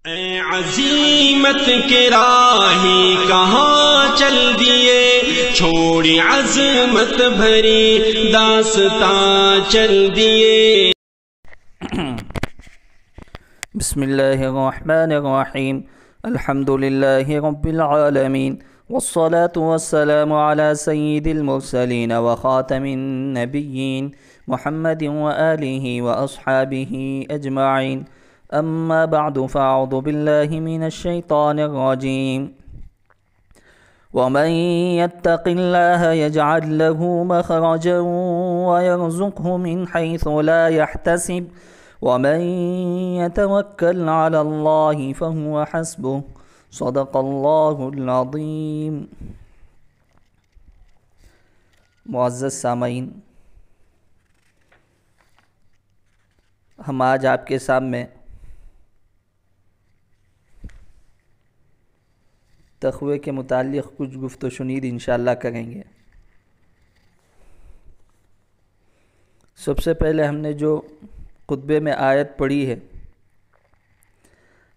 اے عزیمت کے راہی کہاں چل دیے، چھوڑی عظمت بھری داستاں چل دیے۔ بسم اللہ الرحمن الرحیم، الحمد للہ رب العالمین، والصلاة والسلام على سید المرسلین وخاتم النبیین محمد وآلہ واصحابہ اجمعین، اما بعد فاعوذ باللہ من الشیطان الرجیم۔ ومن يتق الله يجعل له مخرجا ويرزقه من حيث لا يحتسب ومن يتوكل على الله فهو حسبه صدق الله العظیم۔ معزز سامعین، ہم آج آپ کے سامنے تقوی کے متعلق کچھ گفت و شنید انشاءاللہ کریں گے۔ سب سے پہلے ہم نے جو خطبے میں آیت پڑھی ہے،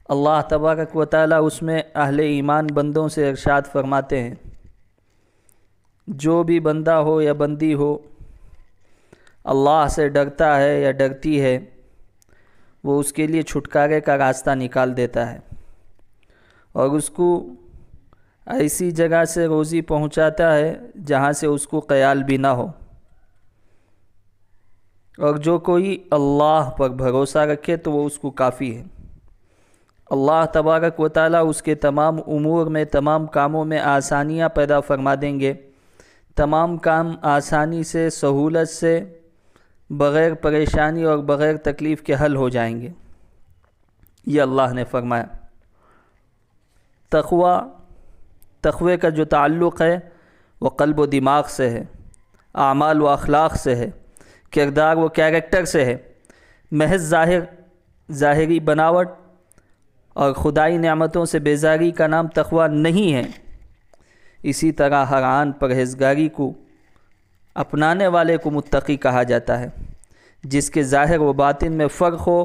اللہ تبارک و تعالیٰ اس میں اہل ایمان بندوں سے ارشاد فرماتے ہیں، جو بھی بندہ ہو یا بندی ہو اللہ سے ڈرتا ہے یا ڈرتی ہے، وہ اس کے لیے چھٹکارے کا راستہ نکال دیتا ہے اور اس کو ایسی جگہ سے روزی پہنچاتا ہے جہاں سے اس کو خیال بھی نہ ہو، اور جو کوئی اللہ پر بھروسہ رکھے تو وہ اس کو کافی ہے۔ اللہ تبارک و تعالیٰ اس کے تمام امور میں، تمام کاموں میں آسانیاں پیدا فرما دیں گے، تمام کام آسانی سے، سہولت سے، بغیر پریشانی اور بغیر تکلیف کے حل ہو جائیں گے، یہ اللہ نے فرمایا۔ تقوی کا جو تعلق ہے وہ قلب و دماغ سے ہے، اعمال و اخلاق سے ہے، کردار و کیریکٹر سے ہے۔ محض ظاہری بناوٹ اور خدائی نعمتوں سے بیزاری کا نام تقوی نہیں ہے۔ اسی طرح ہر آن پرہیزگاری کو اپنانے والے کو متقی کہا جاتا ہے، جس کے ظاہر و باطن میں فرق ہو،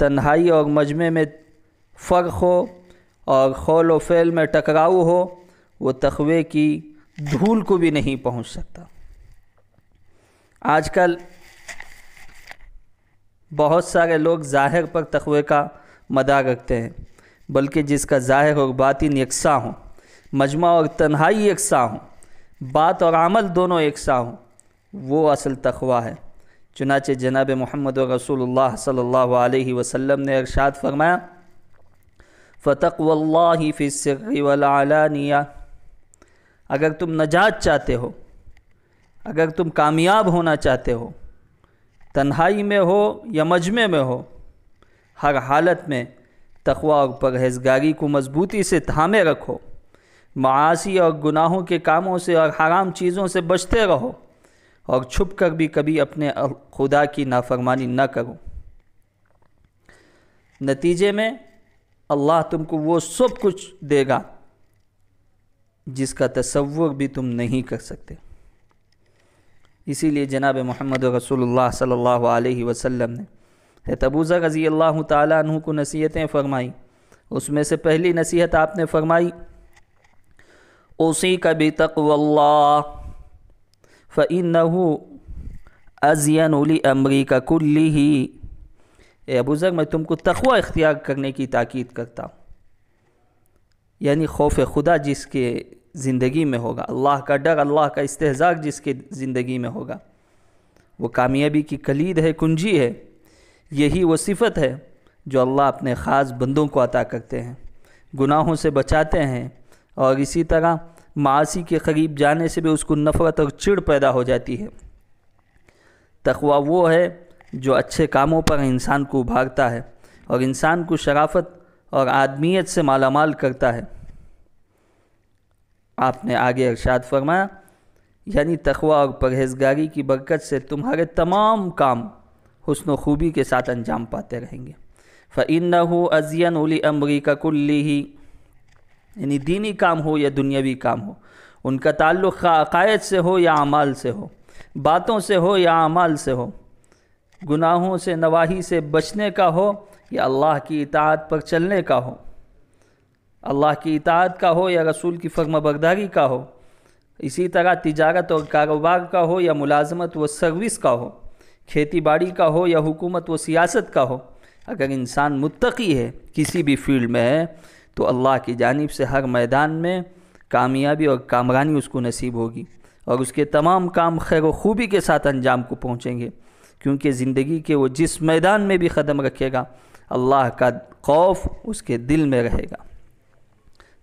تنہائی اور مجمع میں فرق ہو اور قول و فعل میں ٹکراؤ ہو، وہ تقوی کی دھول کو بھی نہیں پہنچ سکتا۔ آج کل بہت سارے لوگ ظاہر پر تقوی کا مدار رکھتے ہیں، بلکہ جس کا ظاہر اور باطن یکساں ہوں، مجمع اور تنہائی یکساں ہوں، بات اور عمل دونوں یکساں ہوں، وہ اصل تقوی ہے۔ چنانچہ جناب محمد رسول اللہ صلی اللہ علیہ وسلم نے ارشاد فرمایا، فَتَقْوَى اللَّهِ فِي السِّرِّ وَالْعَلَانِيَةِ، اگر تم نجات چاہتے ہو، اگر تم کامیاب ہونا چاہتے ہو، تنہائی میں ہو یا مجمع میں ہو، ہر حالت میں تقوی اور پرہیزگاری کو مضبوطی سے تھامے رکھو، معاصی اور گناہوں کے کاموں سے اور حرام چیزوں سے بچتے رہو، اور چھپ کر بھی کبھی اپنے خدا کی نافرمانی نہ کرو۔ نتیجے میں اللہ تم کو وہ سب کچھ دے گا جس کا تصور بھی تم نہیں کر سکتے۔ اسی لیے جناب محمد رسول اللہ صلی اللہ علیہ وسلم نے حضرت ابو ذر رضی اللہ تعالیٰ عنہ کو نصیحتیں فرمائی۔ اس میں سے پہلی نصیحت آپ نے فرمائی، اوصیک بتقوی اللہ فإنہ ازین لامرک کلہ۔ اے ابو ذر، میں تم کو تقوی اختیار کرنے کی تاکید کرتا ہوں، یعنی خوف خدا جس کے زندگی میں ہوگا، اللہ کا ڈر، اللہ کا استحضاء جس کے زندگی میں ہوگا، وہ کامیابی کی کلید ہے، کنجی ہے۔ یہی وہ صفت ہے جو اللہ اپنے خاص بندوں کو عطا کرتے ہیں، گناہوں سے بچاتے ہیں، اور اسی طرح معاصی کے قریب جانے سے بھی اس کو نفرت اور چڑ پیدا ہو جاتی ہے۔ تقوی وہ ہے جو اچھے کاموں پر انسان کو ابھارتا ہے اور انسان کو شرافت اور آدمیت سے مالا مال کرتا ہے۔ آپ نے آگے ارشاد فرمایا، یعنی تقوی اور پرہیزگاری کی برکت سے تمہارے تمام کام حسن و خوبی کے ساتھ انجام پاتے رہیں گے۔ فَإِنَّهُ أَزْيَنُ لِأَمْرِكَ كُلِّهِ، یعنی دینی کام ہو یا دنیاوی کام ہو، ان کا تعلق خواہ عقائد سے ہو یا اعمال سے ہو، باتوں سے ہو یا اعمال سے ہو، گناہوں سے نواہی سے بچنے کا ہو یا اللہ کی اطاعت پر چلنے کا ہو، اللہ کی اطاعت کا ہو یا رسول کی فرما برداری کا ہو، اسی طرح تجارت اور کاروبار کا ہو یا ملازمت و سروس کا ہو، کھیتی باڑی کا ہو یا حکومت و سیاست کا ہو، اگر انسان متقی ہے کسی بھی فیلڈ میں ہے تو اللہ کی جانب سے ہر میدان میں کامیابی اور کامرانی اس کو نصیب ہوگی، اور اس کے تمام کام خیر و خوبی کے ساتھ انجام کو پہنچیں گے، کیونکہ زندگی کے وہ جس میدان میں بھی قدم رکھے گا اللہ کا خوف اس کے دل میں رہے گا،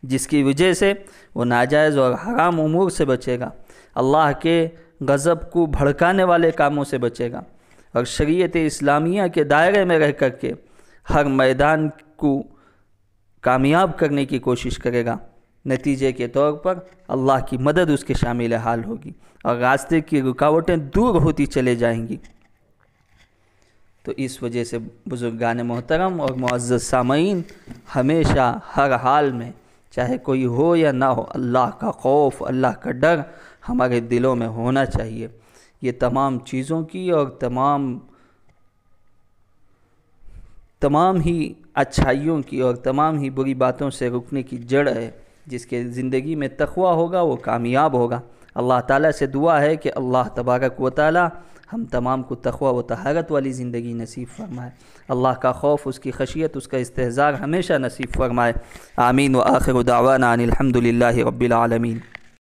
جس کی وجہ سے وہ ناجائز اور حرام امور سے بچے گا، اللہ کے غضب کو بھڑکانے والے کاموں سے بچے گا، اور شریعت اسلامیہ کے دائرے میں رہ کر کے ہر میدان کو کامیاب کرنے کی کوشش کرے گا۔ نتیجے کے طور پر اللہ کی مدد اس کے شامل حال ہوگی اور راستے کی رکاوٹیں دور ہوتی چلے جائیں گی۔ تو اس وجہ سے بزرگان محترم اور معزز سامعین، ہمیشہ ہر حال میں چاہے کوئی ہو یا نہ ہو، اللہ کا خوف، اللہ کا ڈر ہمارے دلوں میں ہونا چاہیے۔ یہ تمام چیزوں کی اور تمام ہی اچھائیوں کی اور تمام ہی بری باتوں سے رکنے کی جڑ ہے۔ جس کے زندگی میں تقویٰ ہوگا وہ کامیاب ہوگا۔ اللہ تعالیٰ سے دعا ہے کہ اللہ تبارک و تعالیٰ ہم تمام کو تقویٰ و طہارت والی زندگی نصیب فرمائے، اللہ کا خوف، اس کی خشیت، اس کا استحضار ہمیشہ نصیب فرمائے۔ آمین۔ وآخر دعوانا ان الحمد للہ رب العالمین۔